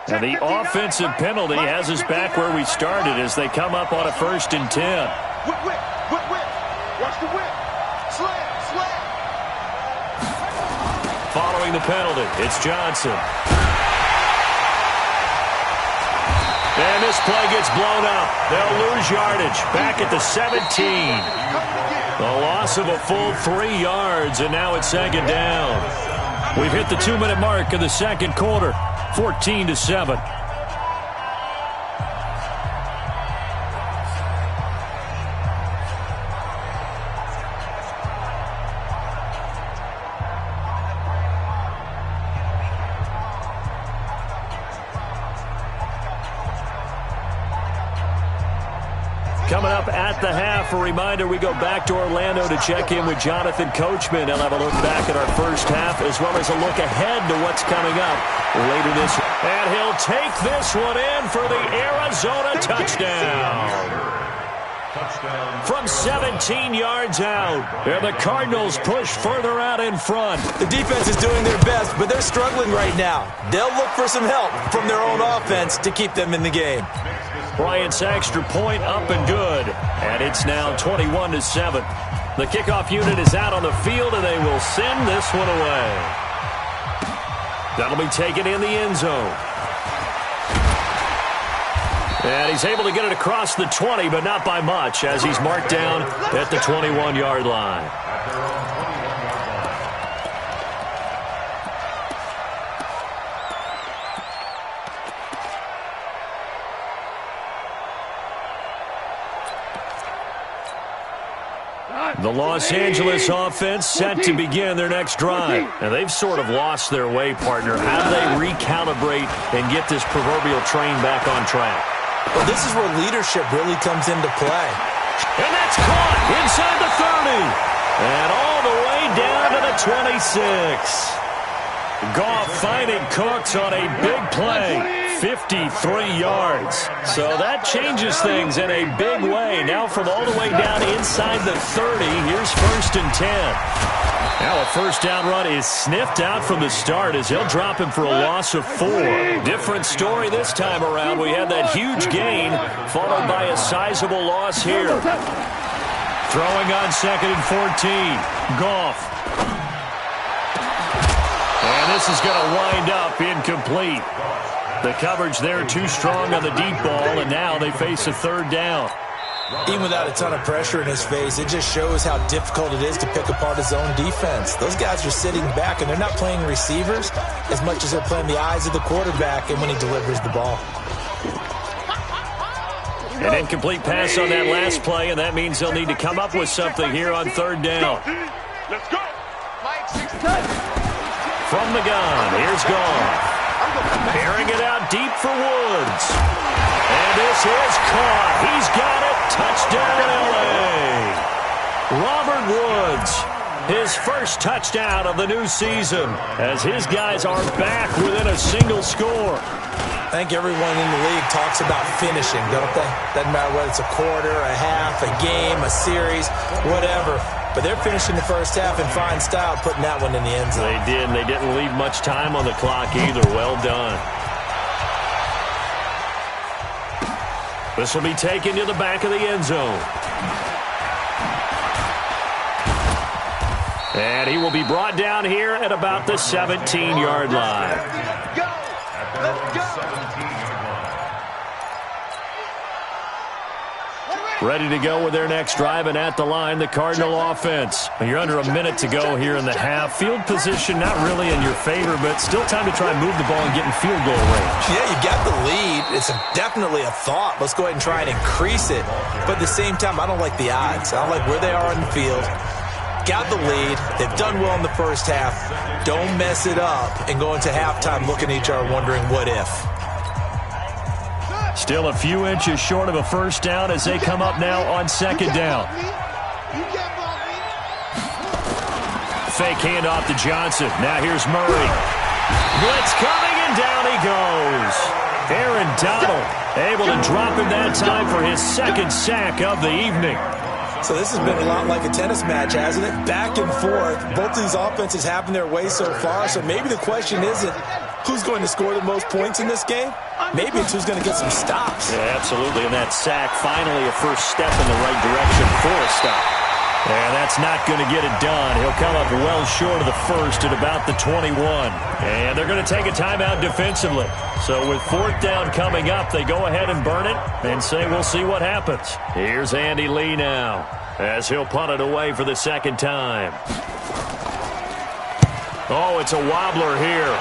And the offensive penalty has us back where we started as they come up on a 1st and 10. Whip. Watch the whip. Slam. Following the penalty, it's Johnson. And this play gets blown up. They'll lose yardage. Back at the 17. A loss of a full 3 yards, and now it's 2nd down. We've hit the 2-minute mark of the 2nd quarter. 14-7. Coming up at the half, a reminder, we go back to Orlando to check in with Jonathan Coachman. He'll have a look back at our first half as well as a look ahead to what's coming up later this. And he'll take this one in for the Arizona touchdown. From 17 yards out. And the Cardinals push further out in front. The defense is doing their best, but they're struggling right now. They'll look for some help from their own offense to keep them in the game. Bryant's extra point up and good. And it's now 21-7. The kickoff unit is out on the field, and they will send this one away. That'll be taken in the end zone. And he's able to get it across the 20, but not by much, as he's marked down at the 21-yard line. The Los Angeles offense set to begin their next drive. And they've sort of lost their way, partner. How do they recalibrate and get this proverbial train back on track? Well, this is where leadership really comes into play. And that's caught inside the 30. And all the way down to the 26. Goff finding Cooks on a big play. 53 yards. So that changes things in a big way. Now from all the way down inside the 30, here's 1st and 10. Now a first down run is sniffed out from the start as he'll drop him for a loss of 4. Different story this time around. We had that huge gain followed by a sizable loss here. Throwing on 2nd and 14. Goff. And this is going to wind up incomplete. The coverage there too strong on the deep ball, and now they face a 3rd down. Even without a ton of pressure in his face, it just shows how difficult it is to pick apart his own defense. Those guys are sitting back, and they're not playing receivers as much as they're playing the eyes of the quarterback and when he delivers the ball. An incomplete pass on that last play, and that means they'll need to come up with something here on 3rd down. Let's go. From the gun, here's Goff. Bearing it out deep for Woods. And this is caught. He's got it. Touchdown, L.A. Robert Woods, his first touchdown of the new season as his guys are back within a single score. I think everyone in the league talks about finishing, don't they? Doesn't matter whether it's a quarter, a half, a game, a series, whatever. But they're finishing the first half in fine style, putting that one in the end zone. They did, and they didn't leave much time on the clock either. Well done. This will be taken to the back of the end zone. And he will be brought down here at about the 17-yard line. Let's go. Ready to go with their next drive, and at the line, the Cardinal offense. You're under a minute to go here in the half. Field position not really in your favor, but still time to try and move the ball and get in field goal range. Yeah, you got the lead. It's definitely a thought. Let's go ahead and try and increase it. But at the same time, I don't like the odds. I don't like where they are on the field. Got the lead. They've done well in the first half. Don't mess it up and go into halftime looking at each other wondering what if. Still a few inches short of a first down as they come up now on 2nd down. Fake handoff to Johnson. Now here's Murray. Blitz coming, and down he goes. Aaron Donald able to drop him that time for his 2nd sack of the evening. So this has been a lot like a tennis match, hasn't it? Back and forth. Both of these offenses having their way so far, so maybe the question isn't who's going to score the most points in this game? Maybe it's who's going to get some stops. Yeah, absolutely, and that sack, finally a first step in the right direction for a stop. And that's not going to get it done. He'll come up well short of the first at about the 21. And they're going to take a timeout defensively. So with fourth down coming up, they go ahead and burn it and say we'll see what happens. Here's Andy Lee now as he'll punt it away for the second time. Oh, it's a wobbler here.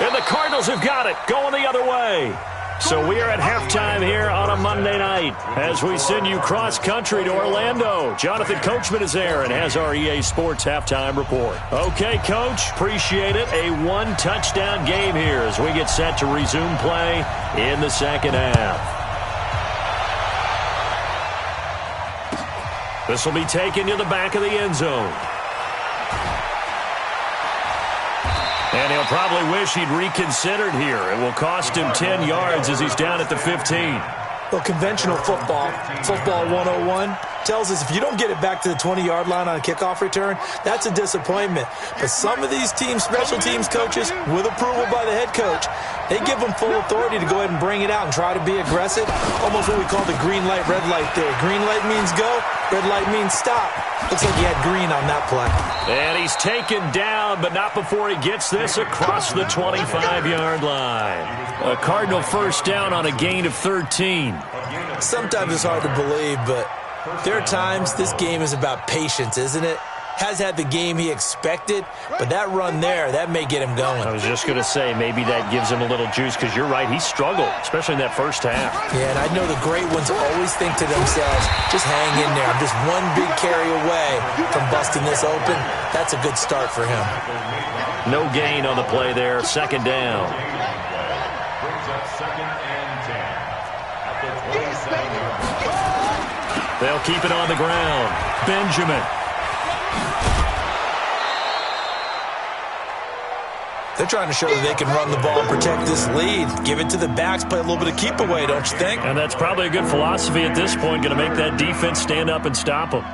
And the Cardinals have got it, going the other way. So we are at halftime here on a Monday night as we send you cross-country to Orlando. Jonathan Coachman is there and has our EA Sports halftime report. Okay, Coach, appreciate it. A one-touchdown game here as we get set to resume play in the second half. This will be taken to the back of the end zone. And he'll probably wish he'd reconsidered here. It will cost him 10 yards as he's down at the 15. Well, conventional football 101, tells us if you don't get it back to the 20-yard line on a kickoff return, that's a disappointment. But some of these teams, special teams coaches, with approval by the head coach, they give them full authority to go ahead and bring it out and try to be aggressive. Almost what we call the green light, red light theory. Green light means go, red light means stop. Looks like he had green on that play. And he's taken down, but not before he gets this across the 25-yard line. A Cardinal first down on a gain of 13. Sometimes it's hard to believe, but there are times this game is about patience, isn't it? Has had the game he expected, but that run there, that may get him going. I was just going to say, maybe that gives him a little juice, because you're right, he struggled, especially in that first half. Yeah, and I know the great ones always think to themselves, just hang in there. I'm just one big carry away from busting this open. That's a good start for him. No gain on the play there, second down. They'll keep it on the ground. Benjamin. They're trying to show that they can run the ball and protect this lead. Give it to the backs, play a little bit of keep away, don't you think? And that's probably a good philosophy at this point, going to make that defense stand up and stop them.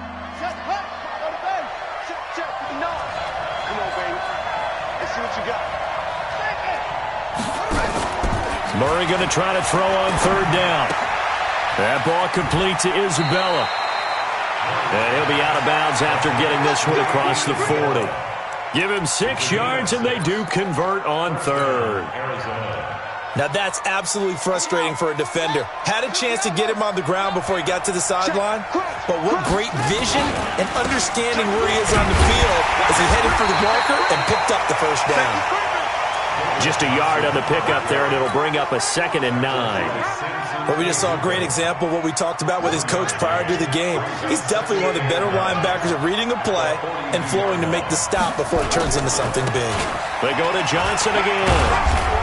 Murray going to try to throw on third down. That ball complete to Isabella. And he'll be out of bounds after getting this one across the 40. Give him 6 yards, and they do convert on third. Now that's absolutely frustrating for a defender. Had a chance to get him on the ground before he got to the sideline, but what great vision and understanding where he is on the field as he headed for the marker and picked up the first down. Just a yard on the pickup there, and it'll bring up a 2nd and 9. Well, we just saw a great example of what we talked about with his coach prior to the game. He's definitely one of the better linebackers at reading a play and flowing to make the stop before it turns into something big. They go to Johnson again.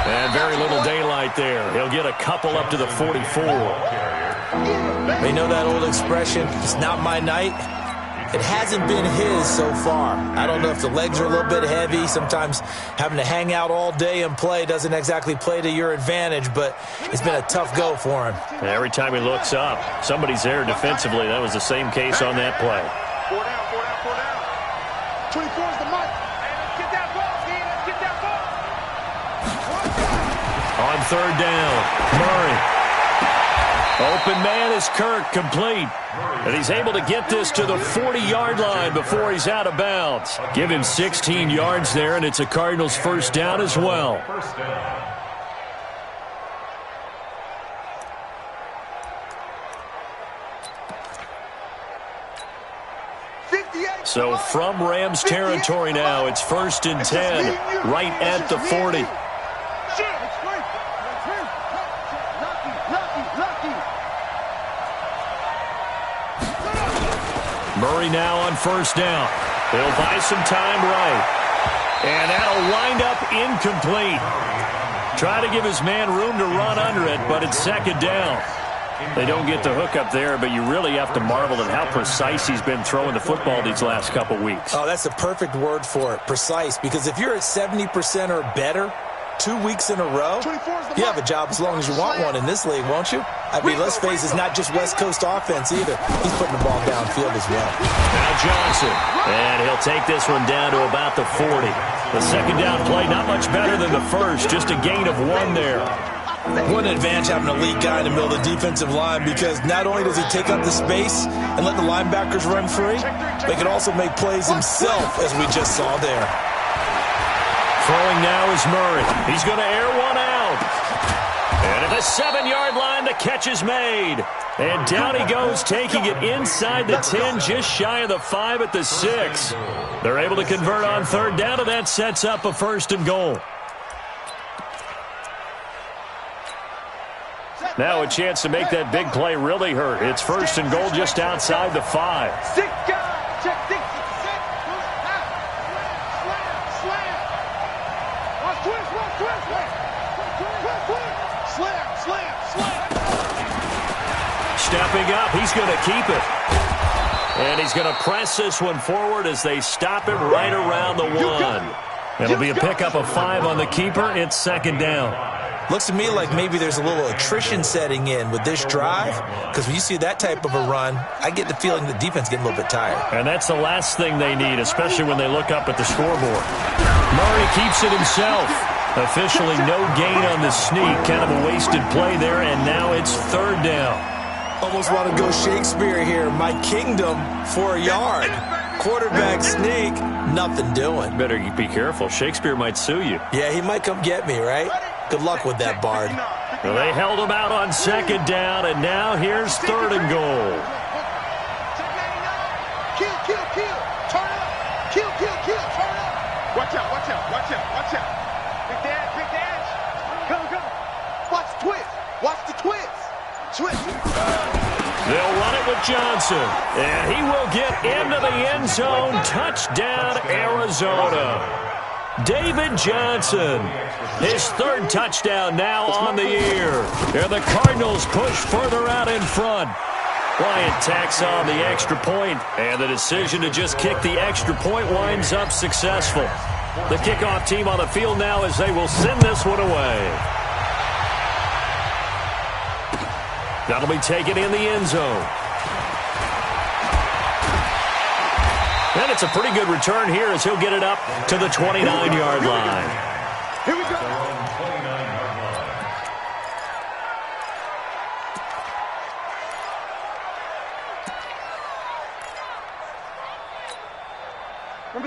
And very little daylight there. He'll get a couple up to the 44. They know that old expression, it's not my night. It hasn't been his so far. I don't know if the legs are a little bit heavy. Sometimes having to hang out all day and play doesn't exactly play to your advantage, but it's been a tough go for him. Every time he looks up, somebody's there defensively. That was the same case on that play. 4 down, 4 down, 4 down. 24 is the mark. Hey, let's get that ball, Ken. Let's get that ball. On third down, Murray. Open man is Kirk, complete. And he's able to get this to the 40-yard line before he's out of bounds. Give him 16 yards there, and it's a Cardinals first down as well. So from Rams territory now, it's 1st and 10, right at the 40. Murray now on first down. He'll buy some time right. And that'll wind up incomplete. Try to give his man room to run under it, but it's 2nd down. They don't get the hook up there, but you really have to marvel at how precise he's been throwing the football these last couple weeks. Oh, that's the perfect word for it, precise, because if you're at 70% or better, 2 weeks in a row? You have a job as long as you want one in this league, won't you? I mean, let's face it, it's not just West Coast offense either. He's putting the ball downfield as well. Now Johnson, and he'll take this one down to about the 40. The second down play, not much better than the first, just a gain of 1 there. What an advantage having an elite guy in the middle of the defensive line, because not only does he take up the space and let the linebackers run free, but he can also make plays himself, as we just saw there. Throwing now is Murray. He's going to air one out. And at the 7-yard line, the catch is made. And down he goes, taking it inside the 10, just shy of the 5 at the 6. They're able to convert on third down, and that sets up a 1st and goal. Now a chance to make that big play really hurt. It's 1st and goal just outside the 5. Stepping up, he's going to keep it. And he's going to press this one forward as they stop him right around the 1. It'll be a pickup of 5 on the keeper. It's 2nd down. Looks to me like maybe there's a little attrition setting in with this drive, because when you see that type of a run, I get the feeling the defense getting a little bit tired. And that's the last thing they need, especially when they look up at the scoreboard. Murray keeps it himself. Officially no gain on the sneak. Kind of a wasted play there, and now it's 3rd down. Almost want to go Shakespeare here. My kingdom for a yard. Quarterback sneak, nothing doing. Better be careful. Shakespeare might sue you. Yeah, he might come get me, right? Good luck with that, Bard. Well, they held him out on 2nd down, and now here's 3rd and goal. Kill. Turn up. Kill. Turn up. Watch out. Big dash. Go. Watch the twist. Watch the twist. Twist. They'll run it with Johnson, and he will get into the end zone. Touchdown, Arizona. David Johnson, his 3rd touchdown now on the year. And the Cardinals push further out in front. Bryant tacks on the extra point, and the decision to just kick the extra point winds up successful. The kickoff team on the field now as they will send this one away. That'll be taken in the end zone. And it's a pretty good return here as he'll get it up to the 29-yard line. Here we go.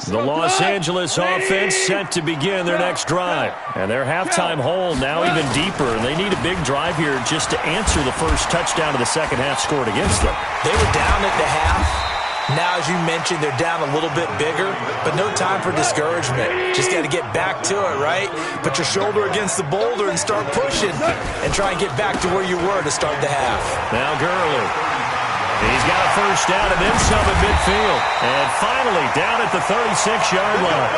The Los Angeles offense set to begin their next drive. And their halftime hole now even deeper. They need a big drive here just to answer the first touchdown of the second half scored against them. They were down at the half. Now, as you mentioned, they're down a little bit bigger, but no time for discouragement. Just got to get back to it, right? Put your shoulder against the boulder and start pushing and try and get back to where you were to start the half. Now Gurley. He's got a first down and then some at midfield. And finally down at the 36-yard line.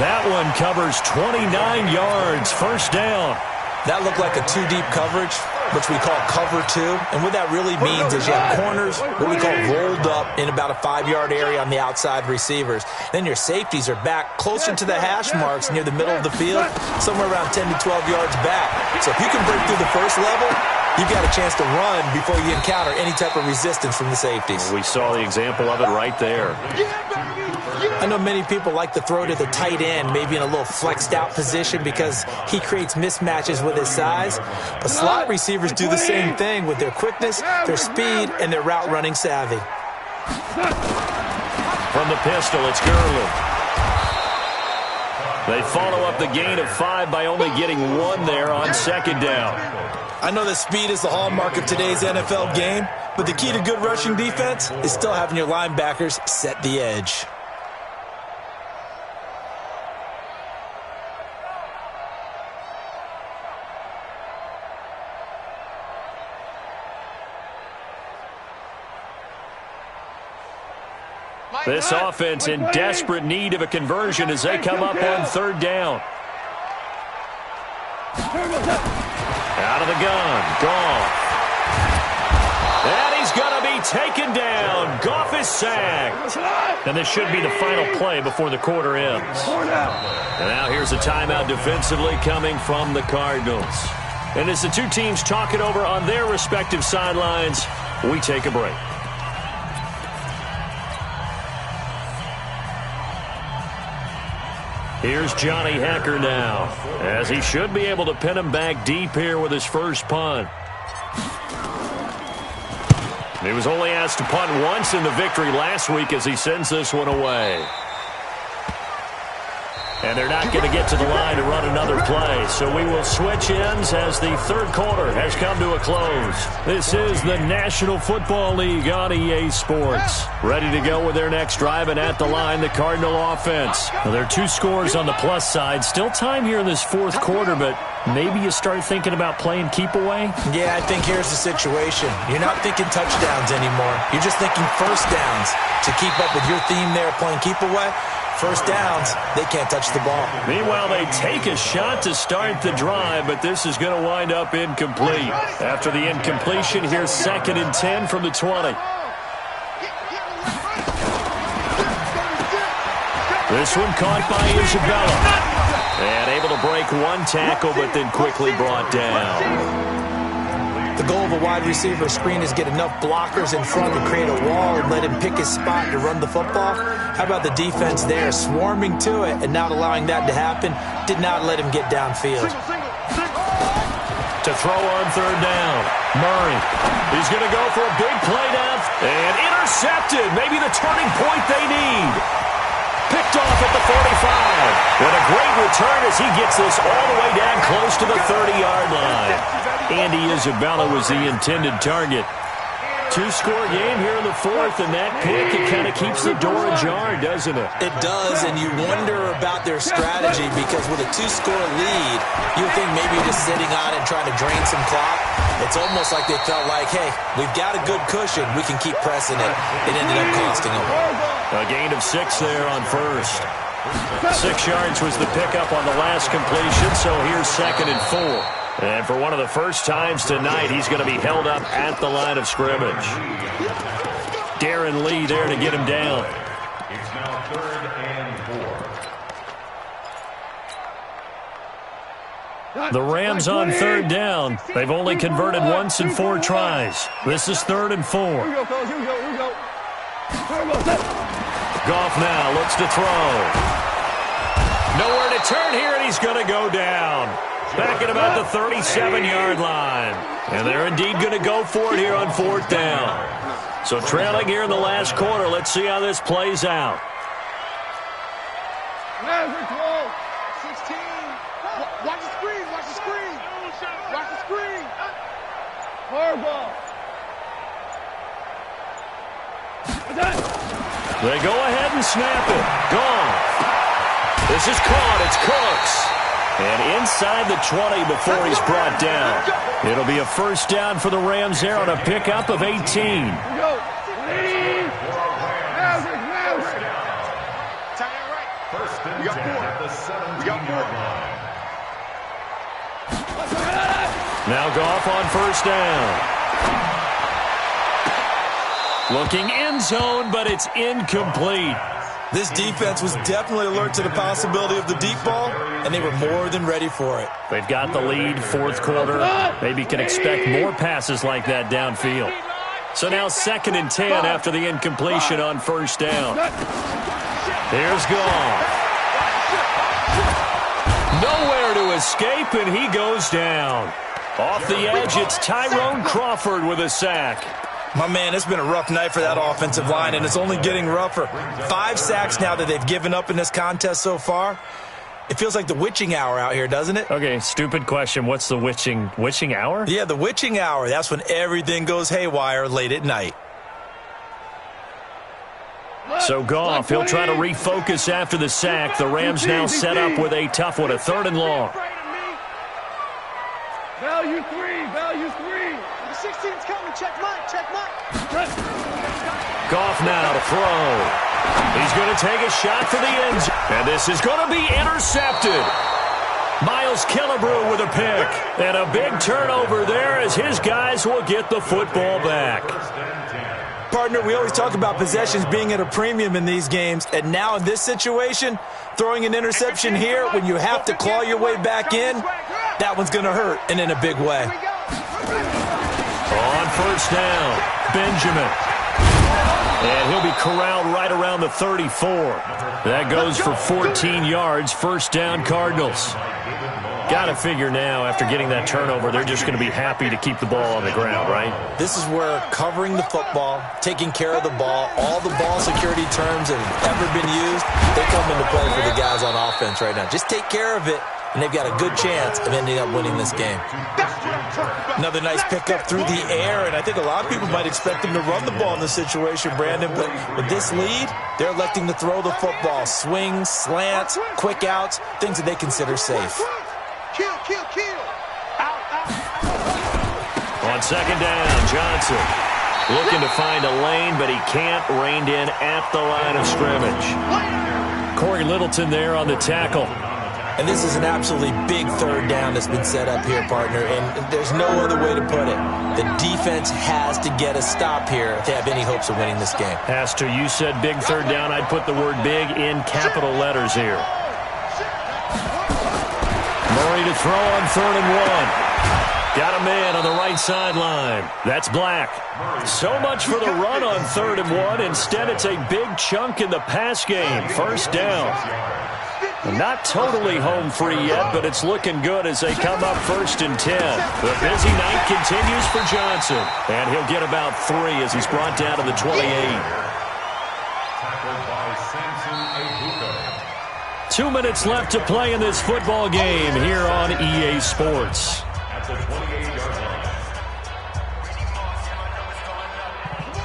That one covers 29 yards, 1st down. That looked like a 2-deep coverage, which we call cover 2. And what that really means is you have corners, what we call rolled up in about a 5-yard area on the outside receivers. Then your safeties are back closer to the hash marks near the middle of the field, somewhere around 10 to 12 yards back. So if you can break through the first level, you've got a chance to run before you encounter any type of resistance from the safeties. We saw the example of it right there. I know many people like to throw to the tight end, maybe in a little flexed out position because he creates mismatches with his size. But slot receivers do the same thing with their quickness, their speed, and their route running savvy. From the pistol, it's Gurley. They follow up the gain of 5 by only getting 1 there on 2nd down. I know that speed is the hallmark of today's NFL game, but the key to good rushing defense is still having your linebackers set the edge. This offense in desperate need of a conversion as they come up on 3rd down. Out of the gun, Goff. And he's going to be taken down. Goff is sacked. And this should be the final play before the quarter ends. And now here's There's a timeout defensively coming from the Cardinals. And as the two teams talk it over on their respective sidelines, we take a break. Here's Johnny Hecker now, as he should be able to pin him back deep here with his first punt. He was only asked to punt once in the victory last week as he sends this one away. And they're not going to get to the line to run another play. So we will switch ends as the third quarter has come to a close. This is the National Football League on EA Sports. Ready to go with their next drive, and at the line, the Cardinal offense. Well, there are two scores on the plus side. Still time here in this fourth quarter, but maybe you start thinking about playing keep away? Yeah, I think here's the situation. You're not thinking touchdowns anymore. You're just thinking first downs. To keep up with your theme there, playing keep away, first downs, they can't touch the ball. Meanwhile, they take a shot to start the drive, but this is going to wind up incomplete. After the incompletion, here's 2nd and 10 from the 20. This one caught by Isabella. And able to break one tackle, but then quickly brought down. The goal of a wide receiver screen is get enough blockers in front to create a wall and let him pick his spot to run the football. How about the defense there, swarming to it and not allowing that to happen? Did not let him get downfield. To throw on third down, Murray. He's going to go for a big play down and intercepted. Maybe the turning point they need. Picked off at the 45. What a great return as he gets this all the way down close to the 30-yard line. Andy Isabella was the intended target. Two-score game here in the fourth, and that pick, it kind of keeps the door ajar, doesn't it? It does, and you wonder about their strategy because with a two-score lead, you think maybe just sitting on it and trying to drain some clock. It's almost like they felt like, hey, we've got a good cushion. We can keep pressing it. It ended up costing them. A gain of 6 there on first. 6 yards was the pickup on the last completion, so here's 2nd and 4. And for one of the first times tonight, he's going to be held up at the line of scrimmage. Darren Lee there to get him down. It's now 3rd and 4. The Rams on third down. They've only converted once in 4 tries. This is 3rd and 4. Here we go. Goff now looks to throw. Nowhere to turn here, and he's going to go down. Back at about the 37-yard line. And they're indeed going to go for it here on 4th down. So trailing here in the last quarter. Let's see how this plays out. 16. Watch the screen. Watch the screen. Hard ball. They go ahead and snap it. Gone. This is caught. It's Cooks. And inside the 20 before he's brought down. It'll be a first down for the Rams there on a pickup of 18. First and 10 at the 17-yard line. Now Goff on first down. Looking end zone, but it's incomplete. This defense was definitely alert to the possibility of the deep ball, and they were more than ready for it. They've got the lead, fourth quarter. Maybe can expect more passes like that downfield. So now 2nd and 10 after the incompletion on first down. Here's Goff. Nowhere to escape, and he goes down. Off the edge, it's Tyrone Crawford with a sack. My man, it's been a rough night for that offensive line, and it's only getting rougher. 5 sacks now that they've given up in this contest so far. It feels like the witching hour out here, doesn't it? Okay, stupid question. What's the witching hour? Yeah, the witching hour. That's when everything goes haywire late at night. So Goff, he'll try to refocus after the sack. The Rams now set up with a tough one, a 3rd and long. Value 3. The 16's coming. Check Mike. Goff now to throw. He's going to take a shot for the end zone. And this is going to be intercepted. Miles Killebrew with a pick. And a big turnover there as his guys will get the football back. Partner, we always talk about possessions being at a premium in these games, and now in this situation, throwing an interception here when you have to claw your way back in, that one's going to hurt, and in a big way. On first down, Benjamin. And he'll be corralled right around the 34. That goes for 14 yards, first down Cardinals. Got to figure now, after getting that turnover, they're just going to be happy to keep the ball on the ground, right? This is where covering the football, taking care of the ball, all the ball security terms that have ever been used, they come into play for the guys on offense right now. Just take care of it, and they've got a good chance of ending up winning this game. Another nice pickup through the air, and I think a lot of people might expect them to run the ball in this situation, Brandon, but with this lead, they're electing to throw the football. Swings, slants, quick outs, things that they consider safe. Kill. Out. On second down, Johnson looking to find a lane, but he can't. Reined in at the line of scrimmage. Corey Littleton there on the tackle. And this is an absolutely big third down that's been set up here, partner, and there's no other way to put it. The defense has to get a stop here if they have any hopes of winning this game. Has to. You said big third down. I'd put the word big in capital letters here. Murray to throw on 3rd and 1. Got a man on the right sideline. That's Black. So much for the run on 3rd and 1. Instead, it's a big chunk in the pass game. First down. Not totally home free yet, but it's looking good as they come up 1st and 10. The busy night continues for Johnson. And he'll get about 3 as he's brought down to the 28. 2 minutes left to play in this football game here on EA Sports.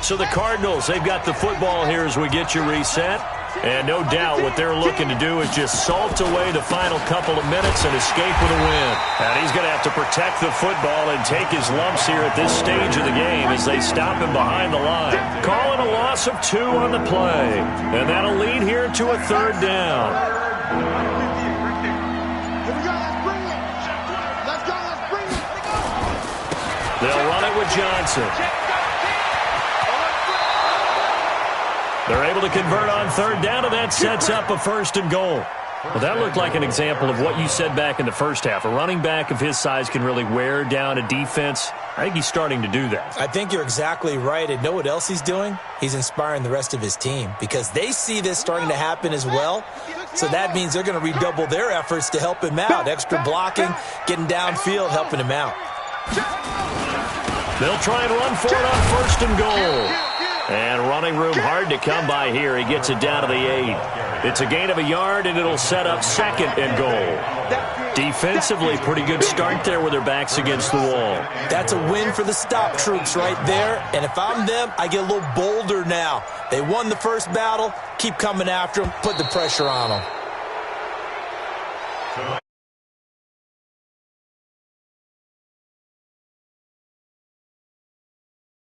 So the Cardinals, they've got the football here as we get you reset. And no doubt what they're looking to do is just salt away the final couple of minutes and escape with a win. And he's going to have to protect the football and take his lumps here at this stage of the game as they stop him behind the line. Calling a loss of 2 on the play. And that'll lead here to a 3rd down. They'll run it with Johnson. They're able to convert on 3rd down, and that sets up a 1st and goal. Well, that looked like an example of what you said back in the first half. A running back of his size can really wear down a defense. I think he's starting to do that. I think you're exactly right. And know what else he's doing? He's inspiring the rest of his team because they see this starting to happen as well. So that means they're going to redouble their efforts to help him out. Extra blocking, getting downfield, helping him out. They'll try and run for it on 1st and goal. And running room hard to come by here. He gets it down to the 8. It's a gain of a yard, and it'll set up 2nd and goal. Defensively, pretty good start there with their backs against the wall. That's a win for the stop troops right there. And if I'm them, I get a little bolder now. They won the first battle. Keep coming after them. Put the pressure on them.